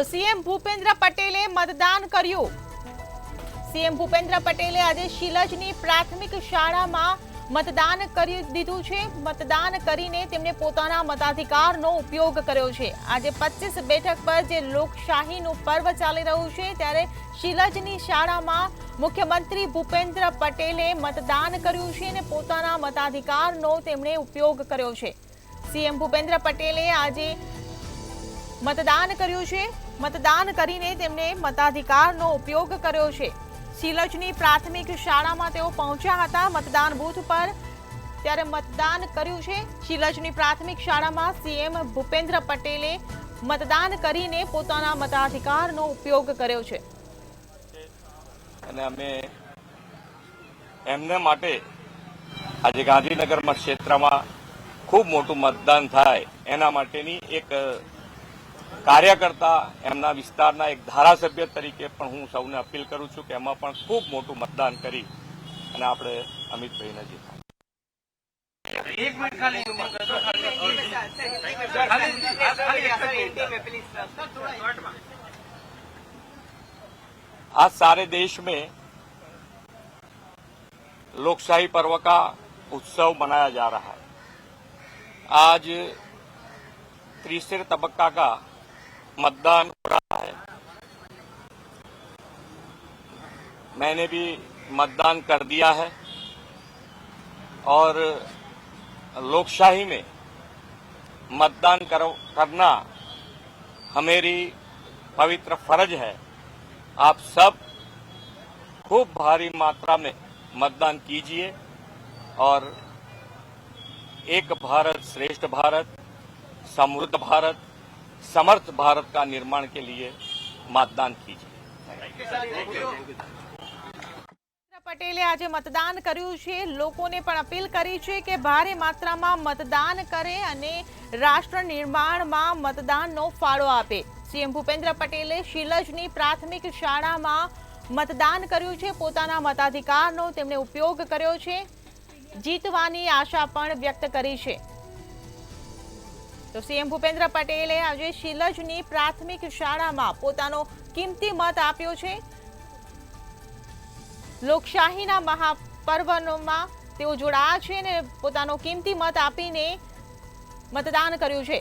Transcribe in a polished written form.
તો સીએમ ભૂપેન્દ્ર પટેલે મતદાન કર્યું। સીએમ ભૂપેન્દ્ર પટેલે આજે શિલજની પ્રાથમિક શાળામાં મતદાન કરી દીધું છે। મતદાન કરીને તેમણે પોતાના મતાધિકારનો ઉપયોગ કર્યો છે। આજે 25 બેઠક પર જે લોકશાહીનું પર્વ ચાલી રહ્યું છે ત્યારે શિલજની શાળામાં મુખ્યમંત્રી ભૂપેન્દ્ર પટેલે મતદાન કર્યું છે અને પોતાના મતાધિકારનો તેમણે ઉપયોગ કર્યો છે। સીએમ ભૂપેન્દ્ર પટેલે આજે મતદાન કર્યું છે। મતદાન કરીને તેમણે મતાધિકારનો ઉપયોગ કર્યો છે। શિલજની પ્રાથમિક શાળામાં તેઓ પહોંચ્યા હતા મતદાન બૂથ પર, ત્યારે મતદાન કર્યું છે। શિલજની પ્રાથમિક શાળામાં સીએમ ભૂપેન્દ્ર પટેલે મતદાન કરીને પોતાના મતાધિકારનો ઉપયોગ કર્યો છે અને અમે એમના માટે આજે ગાંધીનગરમાં ક્ષેત્રમાં ખૂબ મોટું મતદાન થાય એના માટેની એક કાર્યકર્તા એમના વિસ્તારના એક ધારાસભ્ય તરીકે પણ હું સૌને અપીલ કરું છું કે એમાં પણ ખૂબ મોટું મતદાન કરી અને આપણે અમિતભાઈને જીતાડીએ। आज सारे देश में लोकशाही पर्व का उत्सव मनाया जा रहा है। आज तीसरे तबक्का का मतदान हो रहा है। मैंने भी मतदान कर दिया है और लोकशाही में मतदान करना हमारी पवित्र फर्ज है। आप सब खूब भारी मात्रा में मतदान कीजिए और एक भारत श्रेष्ठ भारत, समृद्ध भारत, समर्थ भारत का निर्माण के लिए मतदान कीजिए। પટેલે આજે મતદાન કર્યું છે। લોકોને પણ અપીલ કરી છે કે ભારે માત્રામાં મતદાન કરે અને રાષ્ટ્ર નિર્માણમાં મતદાનનો ફાળો આપે। સીએમ ભૂપેન્દ્ર પટેલે શિલજની પ્રાથમિક શાળામાં મતદાન કર્યું છે। પોતાના મતાધિકારનો તેમણે ઉપયોગ કર્યો છે। જીતવાની આશા પણ વ્યક્ત કરી છે। તો સીએમ ભૂપેન્દ્ર પટેલે આજે શિલજની પ્રાથમિક શાળામાં પોતાનો કિંમતી મત આપ્યો છે। લોકશાહીના મહાપર્વમાં તેઓ જોડાયા છે અને પોતાનો કિંમતી મત આપીને મતદાન કર્યું છે।